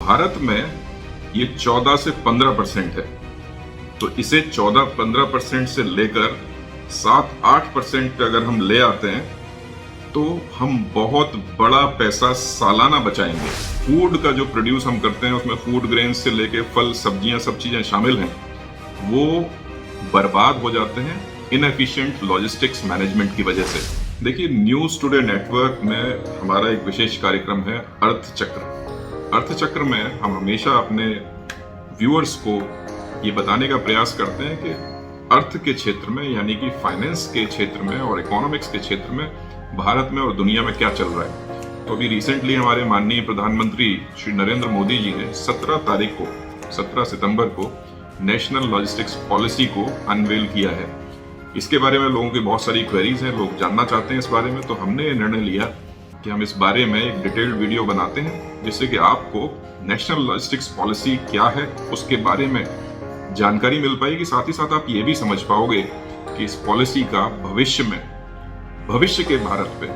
भारत में ये 14 से 15% है, तो इसे 14-15% से लेकर 7-8% अगर हम ले आते हैं तो हम बहुत बड़ा पैसा सालाना बचाएंगे। फूड का जो प्रोड्यूस हम करते हैं उसमें फूड ग्रेन्स से लेके फल सब्जियां सब चीजें शामिल हैं, वो बर्बाद हो जाते हैं इनएफिशिएंट लॉजिस्टिक्स मैनेजमेंट की वजह से। देखिए, न्यूज टुडे नेटवर्क में हमारा एक विशेष कार्यक्रम है अर्थचक्र। अर्थचक्र में हम हमेशा अपने व्यूअर्स को ये बताने का प्रयास करते हैं कि अर्थ के क्षेत्र में, यानी कि फाइनेंस के क्षेत्र में और इकोनॉमिक्स के क्षेत्र में भारत में और दुनिया में क्या चल रहा है। तो अभी रिसेंटली हमारे माननीय प्रधानमंत्री श्री नरेंद्र मोदी जी ने 17 सितंबर को नेशनल लॉजिस्टिक्स पॉलिसी को अनवेल किया है। इसके बारे में लोगों की बहुत सारी क्वेरीज हैं, लोग जानना चाहते हैं इस बारे में, तो हमने निर्णय लिया कि हम इस बारे में एक डिटेल्ड वीडियो बनाते हैं जिससे कि आपको नेशनल लॉजिस्टिक्स पॉलिसी क्या है उसके बारे में जानकारी मिल पाएगी। साथ ही साथ आप ये भी समझ पाओगे कि इस पॉलिसी का भविष्य के भारत पे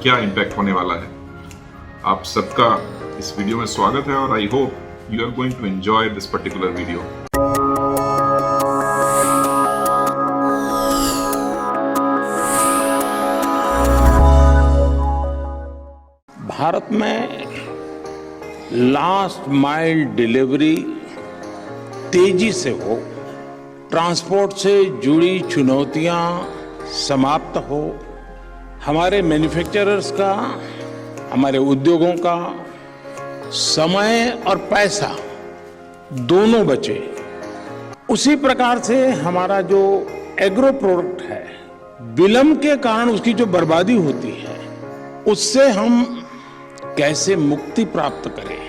क्या इम्पैक्ट होने वाला है। आप सबका इस वीडियो में स्वागत है और I hope you are going to enjoy this particular video. Bharat में लास्ट माइल डिलीवरी तेजी से हो, ट्रांसपोर्ट से जुड़ी चुनौतियां समाप्त हो, हमारे मैन्युफैक्चरर्स का, हमारे उद्योगों का समय और पैसा दोनों बचे। उसी प्रकार से हमारा जो एग्रो प्रोडक्ट है, विलंब के कारण उसकी जो बर्बादी होती है, उससे हम कैसे मुक्ति प्राप्त करें,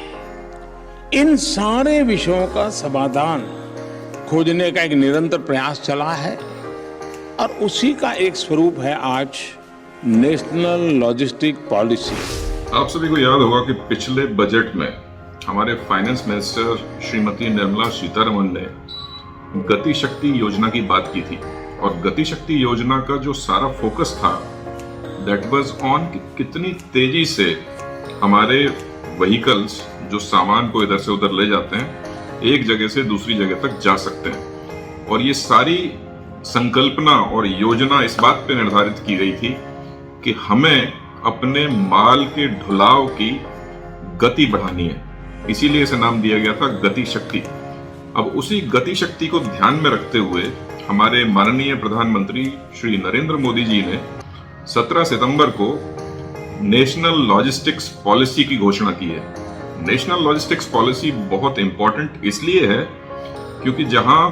इन सारे विषयों का समाधान खोजने का एक निरंतर प्रयास चला है और उसी का एक स्वरूप है आज नेशनल लॉजिस्टिक पॉलिसी। आप सभी को याद होगा कि पिछले बजट में हमारे फाइनेंस मिनिस्टर श्रीमती निर्मला सीतारमण ने गति शक्ति योजना की बात की थी और गति शक्ति योजना का जो सारा फोकस था दैट वाज ऑन कितनी तेजी से हमारे व्हीकल्स जो सामान को इधर से उधर ले जाते हैं एक जगह से दूसरी जगह तक जा सकते हैं। और ये सारी संकल्पना और योजना इस बात पे निर्धारित की गई थी कि हमें अपने माल के ढुलाव की गति बढ़ानी है, इसीलिए इसे नाम दिया गया था गति शक्ति। अब उसी गति शक्ति को ध्यान में रखते हुए हमारे माननीय प्रधानमंत्री श्री नरेंद्र मोदी जी ने 17 सितंबर को नेशनल लॉजिस्टिक्स पॉलिसी की घोषणा की है। नेशनल लॉजिस्टिक्स पॉलिसी बहुत इंपॉर्टेंट इसलिए है क्योंकि जहां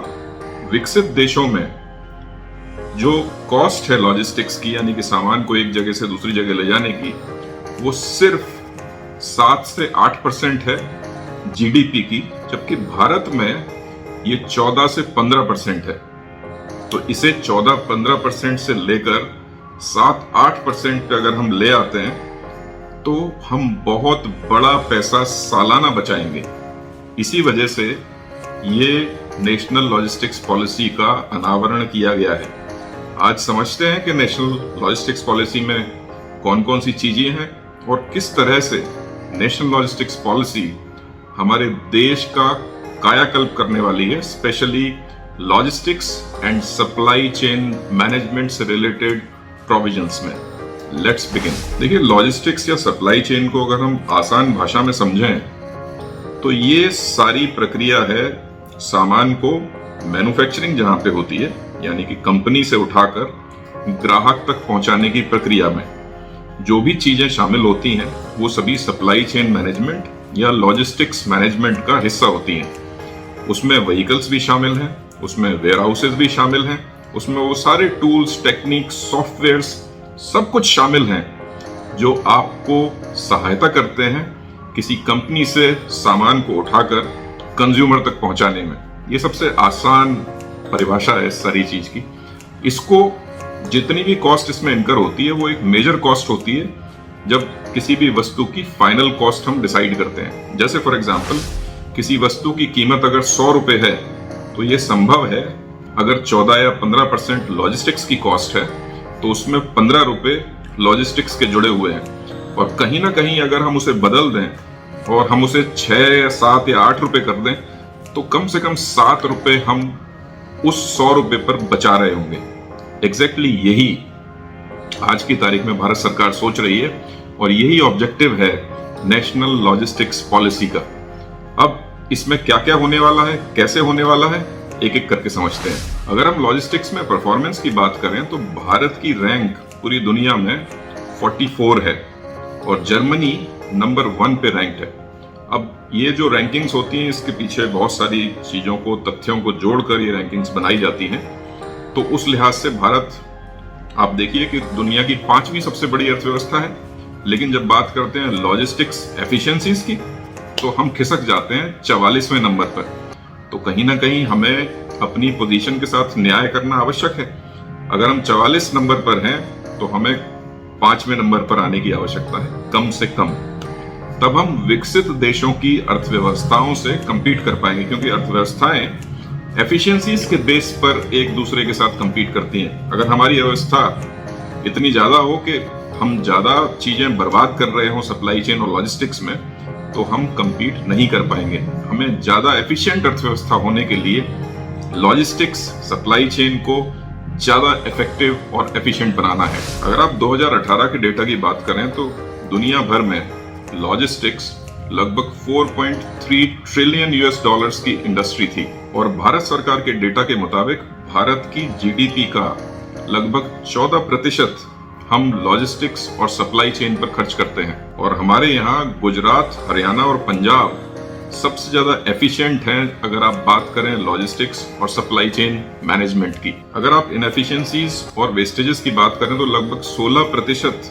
विकसित देशों में जो कॉस्ट है लॉजिस्टिक्स की, यानी कि सामान को एक जगह से दूसरी जगह ले जाने की, वो सिर्फ 7 से 8% है जीडीपी की, जबकि भारत में ये 14 से 15% है। तो इसे 14-15% से लेकर 7-8% अगर हम ले आते हैं तो हम बहुत बड़ा पैसा सालाना बचाएंगे। इसी वजह से ये नेशनल लॉजिस्टिक्स पॉलिसी का अनावरण किया गया है। आज समझते हैं कि नेशनल लॉजिस्टिक्स पॉलिसी में कौन कौन सी चीजें हैं और किस तरह से नेशनल लॉजिस्टिक्स पॉलिसी हमारे देश का कायाकल्प करने वाली है, specially logistics and supply chain management से रिलेटेड प्रोविजंस में। Let's begin. देखिए, लॉजिस्टिक्स या सप्लाई चेन को अगर हम आसान भाषा में समझें तो ये सारी प्रक्रिया है सामान को मैन्युफैक्चरिंग जहां पे होती है, यानी कि कंपनी से उठाकर ग्राहक तक पहुंचाने की प्रक्रिया में जो भी चीजें शामिल होती हैं वो सभी सप्लाई चेन मैनेजमेंट या लॉजिस्टिक्स मैनेजमेंट का हिस्सा होती हैं। उसमें व्हीकल्स भी शामिल हैं, उसमें वेयर हाउसेज भी शामिल हैं, उसमें वो सारे टूल्स, टेक्निक्स, सॉफ्टवेयर्स सब कुछ शामिल हैं जो आपको सहायता करते हैं किसी कंपनी से सामान को उठाकर कंज्यूमर तक पहुंचाने में। ये सबसे आसान परिभाषा है इस सारी चीज की। इसको जितनी भी कॉस्ट इसमें इनकर होती है वो एक मेजर कॉस्ट होती है जब किसी भी वस्तु की फाइनल कॉस्ट हम डिसाइड करते हैं। जैसे फॉर एग्जांपल किसी वस्तु की कीमत अगर 100 रुपए है तो ये संभव है अगर 14 या 15% लॉजिस्टिक्स की कॉस्ट है तो उसमें 15 रुपए लॉजिस्टिक्स के जुड़े हुए हैं, और कहीं ना कहीं अगर हम उसे बदल दें और हम उसे 6, 7 या 8 रुपए कर दें तो कम से कम 7 रुपए हम उस 100 रुपए पर बचा रहे होंगे। एग्जैक्टली यही आज की तारीख में भारत सरकार सोच रही है और यही ऑब्जेक्टिव है नेशनल लॉजिस्टिक्स पॉलिसी का। अब इसमें क्या क्या होने वाला है, कैसे होने वाला है, एक एक करके समझते हैं। अगर हम लॉजिस्टिक्स में परफॉर्मेंस की बात करें तो भारत की रैंक पूरी दुनिया में 44 है और जर्मनी नंबर 1 पे रैंक्ड है। अब ये जो रैंकिंग्स होती हैं इसके पीछे बहुत सारी चीजों को, तथ्यों को जोड़कर ये रैंकिंग्स बनाई जाती हैं। तो उस लिहाज से भारत, आप देखिए कि दुनिया की 5वीं सबसे बड़ी अर्थव्यवस्था है, लेकिन जब बात करते हैं लॉजिस्टिक्स एफिशिएंसीज की तो हम खिसक जाते हैं 44वें नंबर पर। तो कहीं ना कहीं हमें अपनी पोजीशन के साथ न्याय करना आवश्यक है। अगर हम 44 नंबर पर हैं तो हमें 5वें नंबर पर आने की आवश्यकता है कम से कम। तब हम विकसित देशों की अर्थव्यवस्थाओं से कंपीट कर पाएंगे, क्योंकि अर्थव्यवस्थाएं एफिशिएंसीज के बेस पर एक दूसरे के साथ कंपीट करती हैं। अगर हमारी व्यवस्था इतनी ज्यादा हो कि हम ज्यादा चीजें बर्बाद कर रहे हो सप्लाई चेन और लॉजिस्टिक्स में, तो हम कंपीट नहीं कर पाएंगे। हमें ज्यादा एफिशिएंट अर्थव्यवस्था होने के लिए लॉजिस्टिक्स सप्लाई चेन को ज्यादा इफेक्टिव और एफिशिएंट बनाना है। अगर आप 2018 के डेटा की बात करें तो दुनिया भर में लॉजिस्टिक्स लगभग 4.3 ट्रिलियन यूएस डॉलर्स की इंडस्ट्री थी और भारत सरकार के डेटा के मुताबिक भारत की जीडीपी का लगभग 14% हम लॉजिस्टिक्स और सप्लाई चेन पर खर्च करते हैं। और हमारे यहाँ गुजरात, हरियाणा और पंजाब सबसे ज्यादा एफिशिएंट हैं अगर आप बात करें लॉजिस्टिक्स और सप्लाई चेन मैनेजमेंट की। अगर आप इनएफिशिएंसीज और वेस्टेजेस की बात करें तो लगभग 16%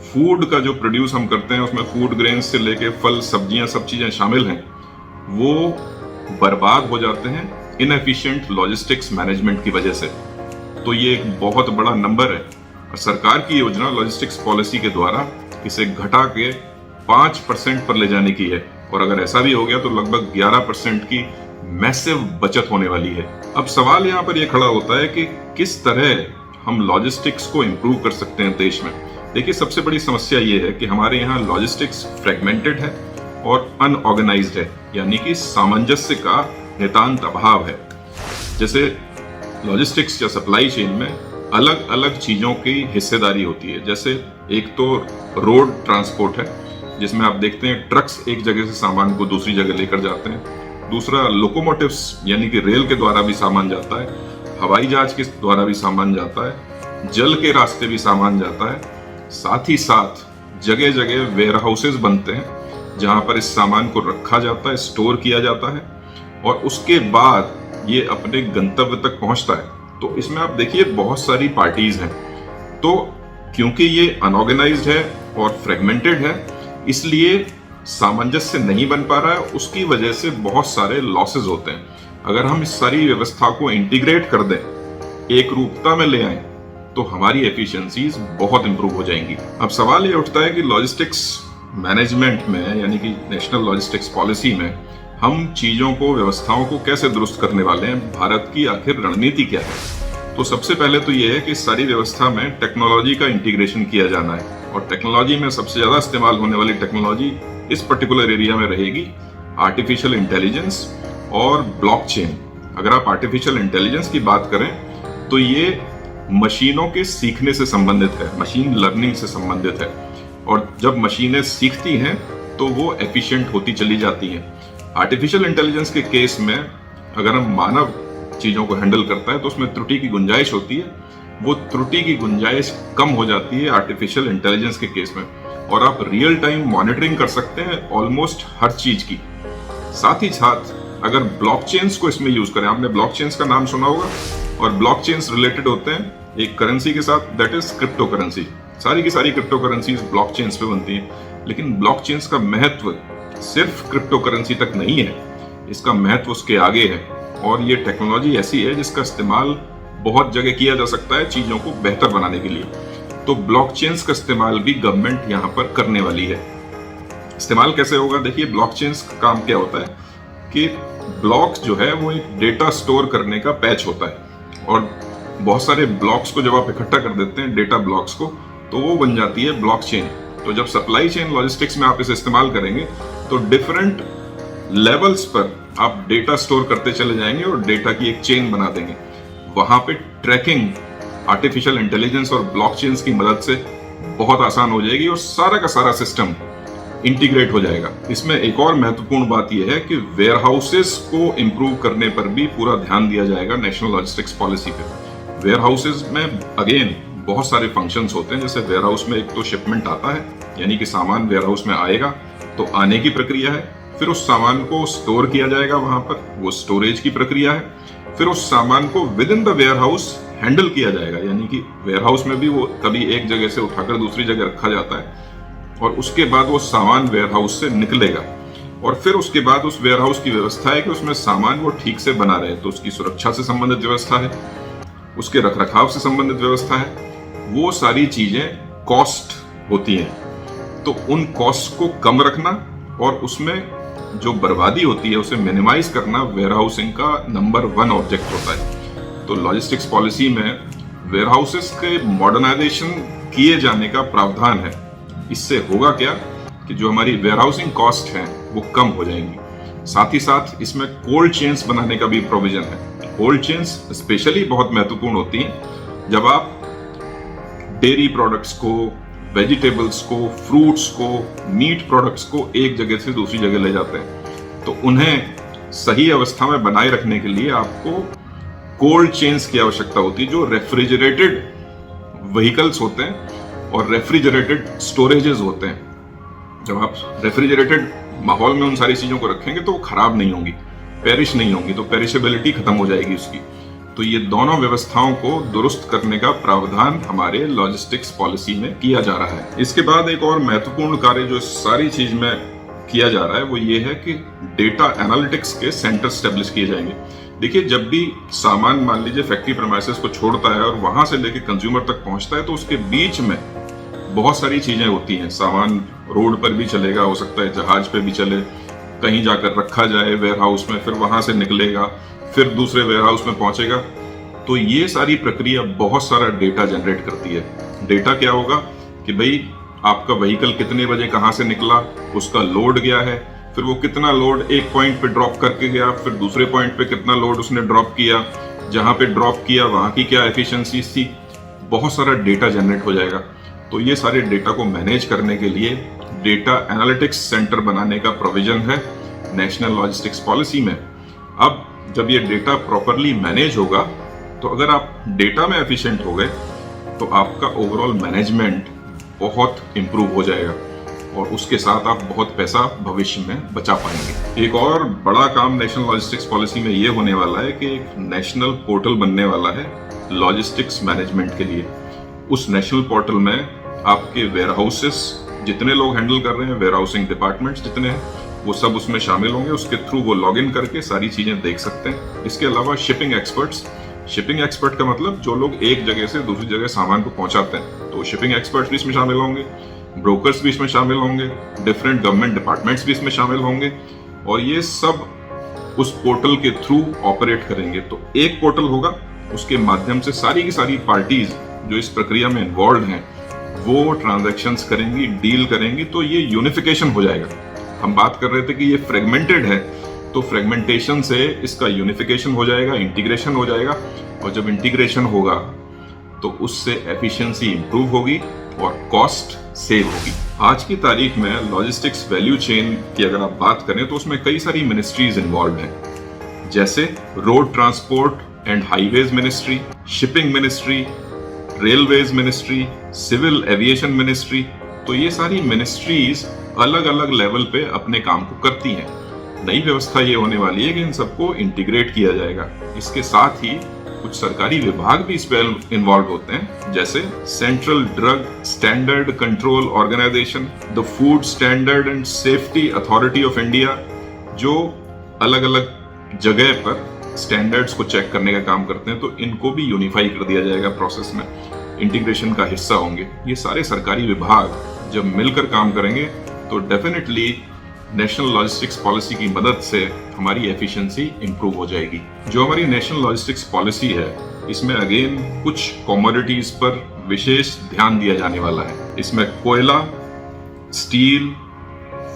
फूड का जो प्रोड्यूस हम करते हैं उसमें फूड ग्रेन्स से लेके फल, सब्जियां, सब चीजें शामिल हैं, वो बर्बाद हो जाते हैं इनएफिशिएंट लॉजिस्टिक्स मैनेजमेंट की वजह से। तो ये एक बहुत बड़ा नंबर है और सरकार की योजना लॉजिस्टिक्स पॉलिसी के द्वारा इसे घटा के 5% पर ले जाने की है। और अगर ऐसा भी हो गया तो लगभग 11% की मैसिव बचत होने वाली है। अब सवाल यहाँ पर यह खड़ा होता है कि किस तरह हम लॉजिस्टिक्स को इंप्रूव कर सकते हैं देश में। देखिए, सबसे बड़ी समस्या ये है कि हमारे यहाँ लॉजिस्टिक्स फ्रेगमेंटेड है और अनऑर्गेनाइज्ड है, यानी कि सामंजस्य का नितांत अभाव है। जैसे लॉजिस्टिक्स या सप्लाई चेन में अलग अलग चीजों की हिस्सेदारी होती है। जैसे एक तो रोड ट्रांसपोर्ट है जिसमें आप देखते हैं ट्रक्स एक जगह से सामान को दूसरी जगह लेकर जाते हैं। दूसरा लोकोमोटिव्स यानी कि रेल के द्वारा भी सामान जाता है, हवाई जहाज के द्वारा भी सामान जाता है, जल के रास्ते भी सामान जाता है। साथ ही साथ जगह जगह वेयर हाउसेज बनते हैं जहां पर इस सामान को रखा जाता है, स्टोर किया जाता है और उसके बाद ये अपने गंतव्य तक पहुंचता है। तो इसमें आप देखिए बहुत सारी पार्टीज हैं। तो क्योंकि ये अनऑर्गेनाइज्ड है और फ्रेगमेंटेड है, इसलिए सामंजस्य नहीं बन पा रहा है। उसकी वजह से बहुत सारे लॉसेस होते हैं। अगर हम इस सारी व्यवस्था को इंटीग्रेट कर दें, एक रूपता में ले आए, तो हमारी एफिशिएंसीज बहुत इंप्रूव हो जाएंगी। अब सवाल ये उठता है कि लॉजिस्टिक्स मैनेजमेंट में यानी कि नेशनल लॉजिस्टिक्स पॉलिसी में हम चीजों को, व्यवस्थाओं को कैसे दुरुस्त करने वाले हैं, भारत की आखिर रणनीति क्या है। तो सबसे पहले तो ये है कि सारी व्यवस्था में टेक्नोलॉजी का इंटीग्रेशन किया जाना है और टेक्नोलॉजी में सबसे ज्यादा इस्तेमाल होने वाली टेक्नोलॉजी इस पर्टिकुलर एरिया में रहेगी आर्टिफिशियल इंटेलिजेंस और ब्लॉकचेन। अगर आप आर्टिफिशियल इंटेलिजेंस की बात करें तो ये मशीनों के सीखने से संबंधित है, मशीन लर्निंग से संबंधित है। और जब मशीनें सीखती हैं तो वो एफिशिएंट होती चली जाती हैं। आर्टिफिशियल इंटेलिजेंस के केस में अगर हम मानव चीजों को हैंडल करता है तो उसमें त्रुटि की गुंजाइश होती है, वो त्रुटि की गुंजाइश कम हो जाती है आर्टिफिशियल इंटेलिजेंस के केस में और आप रियल टाइम मॉनिटरिंग कर सकते हैं ऑलमोस्ट हर चीज की। साथ ही साथ अगर ब्लॉकचेन्स को इसमें यूज करें, आपने ब्लॉकचेन्स का नाम सुना होगा, और ब्लॉकचेन्स रिलेटेड होते हैं एक करेंसी के साथ, दैट इज क्रिप्टो करेंसी। सारी की सारी क्रिप्टो करेंसीज ब्लॉकचेन्स पे बनती हैं, लेकिन ब्लॉकचेन्स का महत्व सिर्फ क्रिप्टो करेंसी तक नहीं है, इसका महत्व उसके आगे है। और ये टेक्नोलॉजी ऐसी है जिसका इस्तेमाल बहुत जगह किया जा सकता है चीजों को बेहतर बनाने के लिए। तो ब्लॉकचेन्स का इस्तेमाल भी गवर्नमेंट यहाँ पर करने वाली है। इस्तेमाल कैसे होगा? देखिए, ब्लॉकचेन्स का काम क्या होता है कि ब्लॉक्स जो है वो एक डेटा स्टोर करने का पैच होता है और बहुत सारे ब्लॉक्स को जब आप इकट्ठा कर देते हैं, डेटा ब्लॉक्स को, तो वो बन जाती है ब्लॉकचेन। तो जब सप्लाई चेन लॉजिस्टिक्स में आप इसे इस्तेमाल करेंगे तो डिफरेंट लेवल्स पर आप डेटा स्टोर करते चले जाएंगे और डेटा की एक चेन बना देंगे। वहां पे ट्रैकिंग आर्टिफिशियल इंटेलिजेंस और ब्लॉकचेन्स की मदद से बहुत आसान हो जाएगी और सारा का सारा सिस्टम इंटीग्रेट हो जाएगा। इसमें एक और महत्वपूर्ण बात यह है कि वेयर हाउसेस को इंप्रूव करने पर भी पूरा ध्यान दिया जाएगा नेशनल लॉजिस्टिक्स पॉलिसी पे। वेयर हाउसेस में अगेन बहुत सारे फंक्शंस होते हैं। जैसे वेयर हाउस में एक तो शिपमेंट आता है, यानी कि सामान वेयर हाउस में आएगा तो आने की प्रक्रिया है, फिर उस सामान को स्टोर किया जाएगा वहां पर, वो स्टोरेज की प्रक्रिया है, फिर उस सामान को within the warehouse handle किया जाएगा, यानी कि वेयर हाउस में भी वो कभी एक जगह से उठाकर दूसरी जगह रखा जाता है और उसके बाद वो सामान वेयर हाउस से निकलेगा और फिर उसके बाद उस वेयर हाउस की व्यवस्था है कि उसमें सामान वो ठीक से बना रहे। तो उसकी सुरक्षा से संबंधित व्यवस्था है, उसके रखरखाव से संबंधित व्यवस्था है, वो सारी चीजें कॉस्ट होती हैं। तो उन कॉस्ट को कम रखना और उसमें जो बर्बादी होती है उसे मिनिमाइज करना वेयर हाउसिंग का नंबर 1 ऑब्जेक्ट होता है। तो लॉजिस्टिक्स पॉलिसी में वेयर हाउसेस के मॉडर्नाइजेशन किए जाने का प्रावधान है। इससे होगा क्या कि जो हमारी वेयर हाउसिंग कॉस्ट है वो कम हो जाएंगी। साथ ही साथ इसमें कोल्ड चेन्स बनाने का भी प्रोविजन है। कोल्ड चेन्स स्पेशली बहुत महत्वपूर्ण होती हैं जब आप डेयरी प्रोडक्ट्स को, वेजिटेबल्स को, फ्रूट्स को, मीट प्रोडक्ट्स को एक जगह से दूसरी जगह ले जाते हैं। तो उन्हें सही अवस्था में बनाए रखने के लिए आपको कोल्ड चेन्स की आवश्यकता होती है, जो रेफ्रिजरेटेड व्हीकल्स होते हैं और रेफ्रिजरेटेड स्टोरेजेस होते हैं। जब आप रेफ्रिजरेटेड माहौल में उन सारी चीजों को रखेंगे तो वो खराब नहीं होंगी, पेरिश नहीं होंगी, तो पेरिशेबिलिटी खत्म हो जाएगी उसकी। तो ये दोनों व्यवस्थाओं को दुरुस्त करने का प्रावधान हमारे लॉजिस्टिक्स पॉलिसी में किया जा रहा है। इसके बाद एक और महत्वपूर्ण कार्य जो सारी चीज में किया जा रहा है वो ये है कि डेटा एनालिटिक्स के सेंटर स्टेब्लिश किए जाएंगे। देखिए, जब भी सामान मान लीजिए फैक्ट्री प्रेमाइसेस को छोड़ता है और वहां से लेके कंज्यूमर तक पहुंचता है तो उसके बीच में बहुत सारी चीजें होती हैं। सामान रोड पर भी चलेगा, हो सकता है जहाज पे भी चले, कहीं जाकर रखा जाए वेयर हाउस में, फिर वहां से निकलेगा, फिर दूसरे वेयर हाउस में पहुंचेगा। तो ये सारी प्रक्रिया बहुत सारा डेटा जनरेट करती है। डेटा क्या होगा कि भाई आपका व्हीकल कितने बजे कहां से निकला, उसका लोड क्या है, फिर वो कितना लोड एक पॉइंट पे ड्रॉप करके गया, फिर दूसरे पॉइंट पे कितना लोड उसने ड्रॉप किया, जहां पे ड्रॉप किया वहां की क्या एफिशिएंसी थी। बहुत सारा डेटा जनरेट हो जाएगा। तो ये सारे डेटा को मैनेज करने के लिए डेटा एनालिटिक्स सेंटर बनाने का प्रोविजन है नेशनल लॉजिस्टिक्स पॉलिसी में। अब जब ये डेटा प्रॉपरली मैनेज होगा तो अगर आप डेटा में एफिशिएंट हो गए तो आपका ओवरऑल मैनेजमेंट बहुत इंप्रूव हो जाएगा और उसके साथ आप बहुत पैसा भविष्य में बचा पाएंगे। एक और बड़ा काम नेशनल लॉजिस्टिक्स पॉलिसी में ये होने वाला है कि एक नेशनल पोर्टल बनने वाला है लॉजिस्टिक्स मैनेजमेंट के लिए। उस नेशनल पोर्टल में आपके वेयर हाउसेस जितने लोग हैंडल कर रहे हैं, वेयर हाउसिंग डिपार्टमेंट्स जितने हैं, वो सब उसमें शामिल होंगे। उसके थ्रू वो लॉग इन करके सारी चीजें देख सकते हैं। इसके अलावा शिपिंग एक्सपर्ट का मतलब जो लोग एक जगह से दूसरी जगह सामान को पहुंचाते हैं, तो शिपिंग एक्सपर्ट्स भी इसमें शामिल होंगे, ब्रोकर्स भी इसमें शामिल होंगे, डिफरेंट गवर्नमेंट डिपार्टमेंट्स भी इसमें शामिल होंगे और ये सब उस पोर्टल के थ्रू ऑपरेट करेंगे। तो एक पोर्टल होगा, उसके माध्यम से सारी की सारी पार्टीज जो इस प्रक्रिया में इन्वॉल्व हैं वो ट्रांजैक्शंस करेंगी, डील करेंगी। तो ये यूनिफिकेशन हो जाएगा। हम बात कर रहे थे कि ये फ्रेगमेंटेड है, तो फ्रेगमेंटेशन से इसका यूनिफिकेशन हो जाएगा, इंटीग्रेशन हो जाएगा और जब इंटीग्रेशन होगा तो उससे एफिशिएंसी इंप्रूव होगी और कॉस्ट सेव होगी। आज की तारीख में लॉजिस्टिक्स वैल्यू चेन की अगर आप बात करें तो उसमें कई सारी मिनिस्ट्रीज इन्वॉल्व हैं, जैसे road transport and highways ministry, shipping ministry, railways ministry, civil aviation ministry. तो ये सारी मिनिस्ट्रीज अलग अलग लेवल पे अपने काम को करती हैं। नई व्यवस्था ये होने वाली है कि इन सबको इंटीग्रेट किया जाएगा। इसके साथ ही कुछ सरकारी विभाग भी इसमें इन्वॉल्व होते हैं, जैसे central drug standard control organisation, the food standard and safety authority of India, जो अलग अलग जगह पर स्टैंडर्ड्स को चेक करने का काम करते हैं। तो इनको भी यूनिफाई कर दिया जाएगा, प्रोसेस में इंटीग्रेशन का हिस्सा होंगे। ये सारे सरकारी विभाग जब मिलकर काम करेंगे तो डेफिनेटली नेशनल लॉजिस्टिक्स पॉलिसी की मदद से हमारी एफिशिएंसी इंप्रूव हो जाएगी। जो हमारी नेशनल लॉजिस्टिक्स पॉलिसी है इसमें अगेन कुछ कमोडिटीज पर विशेष ध्यान दिया जाने वाला है। इसमें कोयला, स्टील,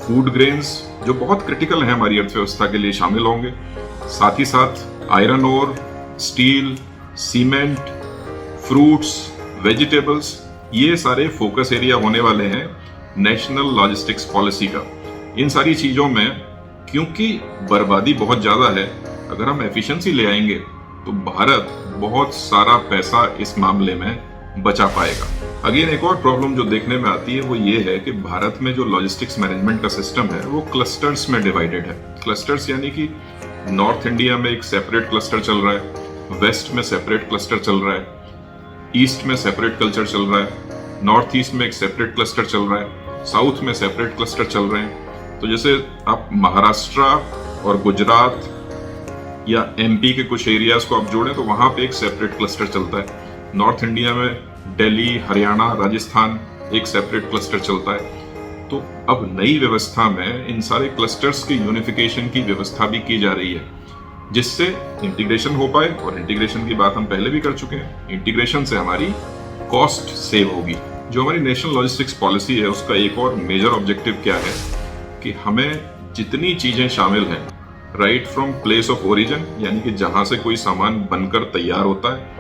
फूड ग्रेन्स जो बहुत क्रिटिकल है हमारी अर्थव्यवस्था के लिए शामिल होंगे। साथ ही साथ iron ore, steel, cement, fruits, vegetables, ये सारे फोकस एरिया होने वाले हैं नेशनल लॉजिस्टिक्स पॉलिसी का। इन सारी चीजों में क्योंकि बर्बादी बहुत ज्यादा है, अगर हम एफिशिएंसी ले आएंगे तो भारत बहुत सारा पैसा इस मामले में बचा पाएगा। अगेन एक और प्रॉब्लम जो देखने में आती है वो ये है कि भारत में जो लॉजिस्टिक्स मैनेजमेंट का सिस्टम है वो क्लस्टर्स में डिवाइडेड है। क्लस्टर्स यानी कि नॉर्थ इंडिया में एक सेपरेट क्लस्टर चल रहा है, वेस्ट में सेपरेट क्लस्टर चल रहा है, ईस्ट में सेपरेट कल्चर चल रहा है, नॉर्थ ईस्ट में एक सेपरेट क्लस्टर चल रहा है, साउथ में सेपरेट क्लस्टर चल रहे हैं। तो जैसे आप महाराष्ट्र और गुजरात या एमपी के कुछ एरियाज को आप जोड़ें तो वहां पे एक सेपरेट क्लस्टर चलता है। नॉर्थ इंडिया में दिल्ली, हरियाणा, राजस्थान एक सेपरेट क्लस्टर चलता है। तो अब नई व्यवस्था में इन सारे क्लस्टर्स की यूनिफिकेशन की व्यवस्था भी की जा रही है, जिससे इंटीग्रेशन हो पाए। और इंटीग्रेशन की बात हम पहले भी कर चुके हैं। इंटीग्रेशन से हमारी कॉस्ट सेव होगी। जो हमारी नेशनल लॉजिस्टिक्स पॉलिसी है उसका एक और मेजर ऑब्जेक्टिव क्या है कि हमें जितनी चीजें शामिल हैं, right from place of origin यानी कि जहां से कोई सामान बनकर तैयार होता है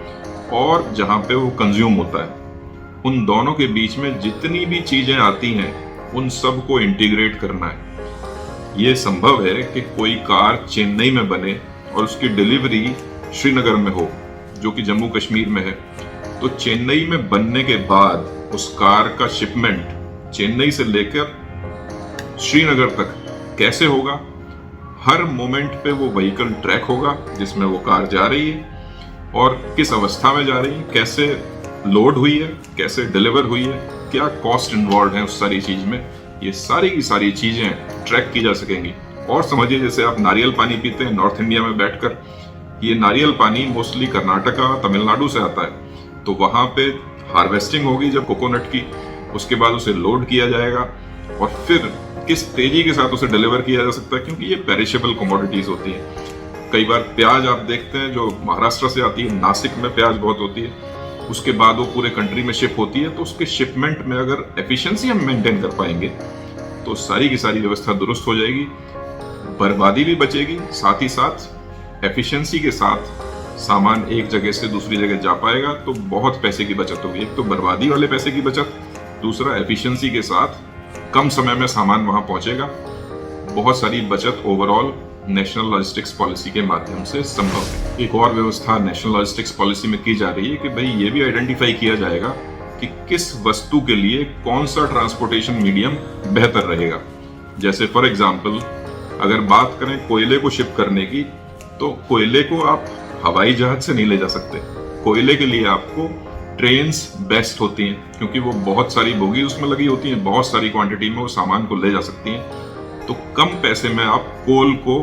और जहां पे वो कंज्यूम होता है, उन दोनों के बीच में जितनी भी चीजें आती हैं उन सब को इंटीग्रेट करना है। ये संभव है कि कोई कार चेन्नई में बने और उसकी डिलीवरी श्रीनगर में हो, जो कि जम्मू कश्मीर में है। तो चेन्नई में बनने के बाद उस कार का शिपमेंट चेन्नई से लेकर श्रीनगर तक कैसे होगा? हर मोमेंट पे वो व्हीकल ट्रैक होगा जिसमें वो कार जा रही है और किस अवस्था में जा रही है, कैसे लोड हुई है, कैसे डिलीवर हुई है, क्या कॉस्ट इन्वॉल्व है उस सारी चीज में। ये सारी की सारी चीजें ट्रैक की जा सकेंगी। और समझिए जैसे आप नारियल पानी पीते हैं नॉर्थ इंडिया में बैठकर, ये नारियल पानी मोस्टली कर्नाटका, तमिलनाडु से आता है। तो वहां पे हार्वेस्टिंग होगी जब कोकोनट की, उसके बाद उसे लोड किया जाएगा और फिर किस तेजी के साथ उसे डिलीवर किया जा सकता है, क्योंकि ये पेरिशेबल कमोडिटीज होती हैं। कई बार प्याज आप देखते हैं जो महाराष्ट्र से आती है, नासिक में प्याज बहुत होती है, उसके बाद वो पूरे कंट्री में शिप होती है। तो उसके शिपमेंट में अगर एफिशिएंसी हम मेंटेन कर पाएंगे तो सारी की सारी व्यवस्था दुरुस्त हो जाएगी, बर्बादी भी बचेगी, साथ ही साथ एफिशिएंसी के साथ सामान एक जगह से दूसरी जगह जा पाएगा। तो बहुत पैसे की बचत होगी। एक तो बर्बादी वाले पैसे की बचत, दूसरा एफिशिएंसी के साथ कम समय में सामान वहां पहुंचेगा। बहुत सारी बचत ओवरऑल नेशनल लॉजिस्टिक्स पॉलिसी के माध्यम से संभव है। एक और व्यवस्था नेशनल लॉजिस्टिक्स पॉलिसी में की जा रही है कि भाई ये भी आइडेंटिफाई किया जाएगा कि किस वस्तु के लिए कौन सा ट्रांसपोर्टेशन मीडियम बेहतर रहेगा। जैसे फॉर एग्जांपल अगर बात करें कोयले को शिप करने की, तो कोयले को आप हवाई जहाज से नहीं ले जा सकते। कोयले के लिए आपको ट्रेन्स बेस्ट होती हैं, क्योंकि वो बहुत सारी बोगी उसमें लगी होती हैं, बहुत सारी क्वांटिटी में वो सामान को ले जा सकती हैं। तो कम पैसे में आप कोल को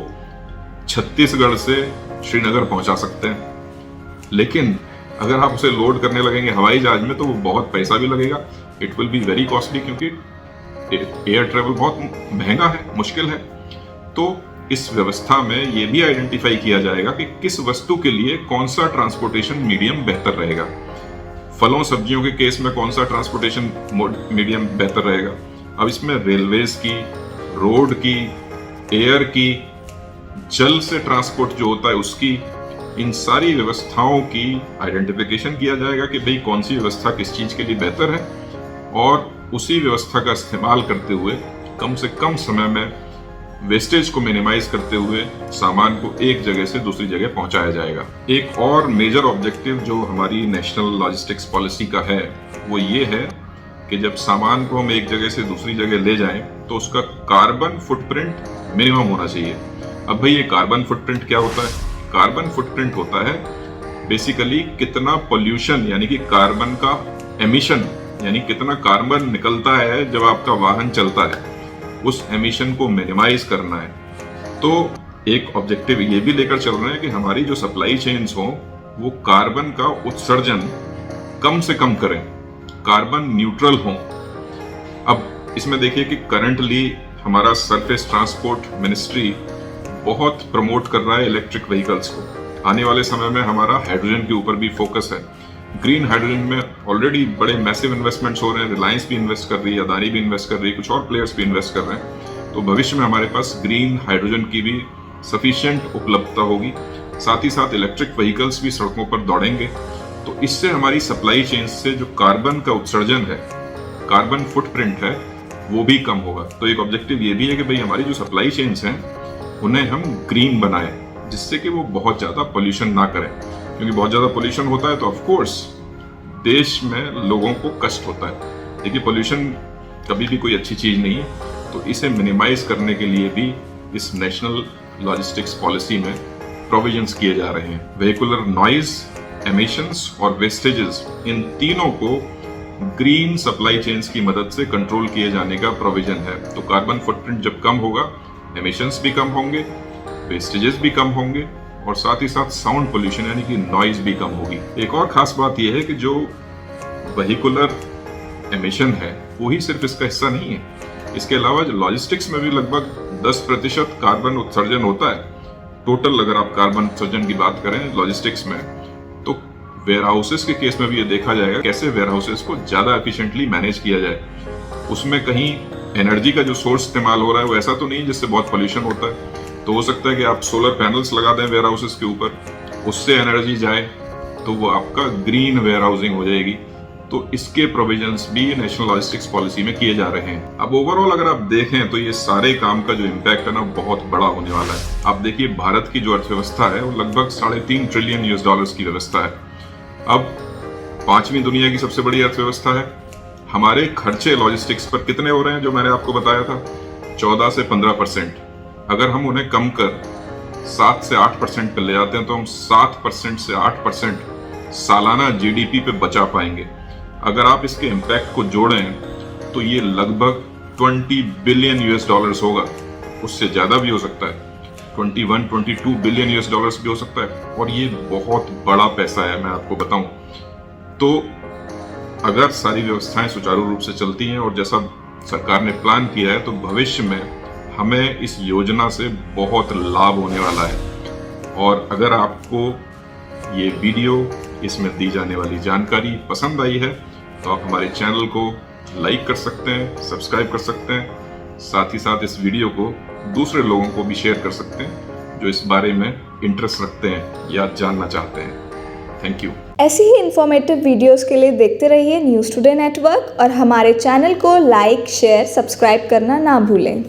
छत्तीसगढ़ से श्रीनगर पहुंचा सकते हैं। लेकिन अगर आप उसे लोड करने लगेंगे हवाई जहाज में तो वो बहुत पैसा भी लगेगा। It will be very costly, क्योंकि एयर ट्रेवल बहुत महंगा है, मुश्किल है। तो इस व्यवस्था में ये भी आइडेंटिफाई किया जाएगा कि किस वस्तु के लिए कौन सा ट्रांसपोर्टेशन मीडियम बेहतर रहेगा। फलों सब्जियों के केस में कौन सा ट्रांसपोर्टेशन मीडियम बेहतर रहेगा। अब इसमें रेलवेज की, रोड की, एयर की, जल से ट्रांसपोर्ट जो होता है उसकी, इन सारी व्यवस्थाओं की आइडेंटिफिकेशन किया जाएगा कि भाई कौन सी व्यवस्था किस चीज के लिए बेहतर है, और उसी व्यवस्था का इस्तेमाल करते हुए कम से कम समय में वेस्टेज को मिनिमाइज करते हुए सामान को एक जगह से दूसरी जगह पहुंचाया जाएगा। एक और मेजर ऑब्जेक्टिव जो हमारी नेशनल लॉजिस्टिक्स पॉलिसी का है वो ये है कि जब सामान को हम एक जगह से दूसरी जगह ले जाएं तो उसका कार्बन फुटप्रिंट मिनिमम होना चाहिए। अब भाई ये कार्बन फुटप्रिंट क्या होता है? कार्बन फुटप्रिंट होता है बेसिकली कितना पोल्यूशन यानी कि कार्बन का एमिशन, यानी कितना कार्बन निकलता है जब आपका वाहन चलता है, उस एमिशन को मिनिमाइज करना है। तो एक ऑब्जेक्टिव ये भी लेकर चल रहे हैं कि हमारी जो सप्लाई चेन्स हो वो कार्बन का उत्सर्जन कम से कम करें, कार्बन न्यूट्रल हो। अब इसमें देखिए कि करंटली हमारा सरफेस ट्रांसपोर्ट मिनिस्ट्री बहुत प्रमोट कर रहा है इलेक्ट्रिक व्हीकल्स को। आने वाले समय में हमारा हाइड्रोजन के ऊपर भी फोकस है। ग्रीन हाइड्रोजन में ऑलरेडी बड़े मैसिव इन्वेस्टमेंट्स हो रहे हैं, रिलायंस भी इन्वेस्ट कर रही है, अदानी भी इन्वेस्ट कर रही है, कुछ और प्लेयर्स भी इन्वेस्ट कर रहे हैं। तो तो भविष्य में हमारे पास ग्रीन हाइड्रोजन की भी सफिशिएंट उपलब्धता होगी। साथ ही साथ इलेक्ट्रिक व्हीकल्स भी सड़कों पर दौड़ेंगे, तो इससे हमारी सप्लाई चेन से जो कार्बन का उत्सर्जन है, कार्बन फुटप्रिंट है, वो भी कम होगा। तो एक ऑब्जेक्टिव ये भी है कि भाई हमारी जो सप्लाई चेन्स हैं उन्हें हम ग्रीन बनाएं, जिससे कि वो बहुत ज्यादा पोल्यूशन ना करें, क्योंकि बहुत ज्यादा पोल्यूशन होता है तो ऑफ कोर्स देश में लोगों को कष्ट होता है। देखिए, पोल्यूशन कभी भी कोई अच्छी चीज नहीं है, तो इसे मिनिमाइज करने के लिए भी इस नेशनल लॉजिस्टिक्स पॉलिसी में प्रोविजंस किए जा रहे हैं। वेहिकुलर नॉइज, एमिशंस और वेस्टेजेस, इन तीनों को ग्रीन सप्लाई चेन्स की मदद से कंट्रोल किए जाने का प्रोविजन है। तो कार्बन फुटप्रिंट जब कम होगा, एमिशंस भी कम होंगे, वेस्टेजेस भी कम होंगे और साथ ही साथ साउंड पोल्यूशन यानी कि नॉइज भी कम होगी। एक और खास बात यह है कि जो वेहिकुलर एमिशन है वो ही सिर्फ इसका हिस्सा नहीं है, इसके अलावा जो लॉजिस्टिक्स में भी लगभग 10% कार्बन उत्सर्जन होता है। टोटल अगर आप कार्बन उत्सर्जन की बात करें लॉजिस्टिक्स में, तो वेयर हाउसेस के केस में भी ये देखा जाएगा कैसे वेयर हाउसेस को ज्यादा एफिशिएंटली मैनेज किया जाए। उसमें कहीं एनर्जी का जो सोर्स इस्तेमाल हो रहा है वो ऐसा तो नहीं जिससे बहुत पोल्यूशन होता है। तो हो सकता है कि आप सोलर पैनल्स लगा दें वेयर हाउसेस के ऊपर, उससे एनर्जी जाए तो वो आपका ग्रीन वेयर हाउसिंग हो जाएगी। तो इसके प्रोविजंस भी नेशनल लॉजिस्टिक्स पॉलिसी में किए जा रहे हैं। अब ओवरऑल अगर आप देखें तो ये सारे काम का जो इम्पैक्ट है ना बहुत बड़ा होने वाला है। आप देखिए, भारत की जो अर्थव्यवस्था है वो लगभग $3.5 ट्रिलियन की व्यवस्था है। अब 5वीं दुनिया की सबसे बड़ी अर्थव्यवस्था है। हमारे खर्चे लॉजिस्टिक्स पर कितने हो रहे हैं, जो मैंने आपको बताया था 14 से 15%। अगर हम उन्हें कम कर 7 से 8% पे ले जाते हैं तो हम 7% से 8% सालाना जीडीपी पे बचा पाएंगे। अगर आप इसके इम्पैक्ट को जोड़ें तो ये लगभग $20 बिलियन होगा, उससे ज्यादा भी हो सकता है, 21-22 बिलियन भी हो सकता है, और ये बहुत बड़ा पैसा है मैं आपको बताऊं। तो अगर सारी व्यवस्थाएं सुचारू रूप से चलती हैं और जैसा सरकार ने प्लान किया है तो भविष्य में हमें इस योजना से बहुत लाभ होने वाला है। और अगर आपको ये वीडियो, इसमें दी जाने वाली जानकारी पसंद आई है तो आप हमारे चैनल को लाइक कर सकते हैं, सब्सक्राइब कर सकते हैं, साथ ही साथ इस वीडियो को दूसरे लोगों को भी शेयर कर सकते हैं जो इस बारे में इंटरेस्ट रखते हैं या जानना चाहते हैं। Thank you. ऐसी ही इंफॉर्मेटिव वीडियोस के लिए देखते रहिए न्यूज़ टुडे नेटवर्क और हमारे चैनल को लाइक, शेयर, सब्सक्राइब करना ना भूलें।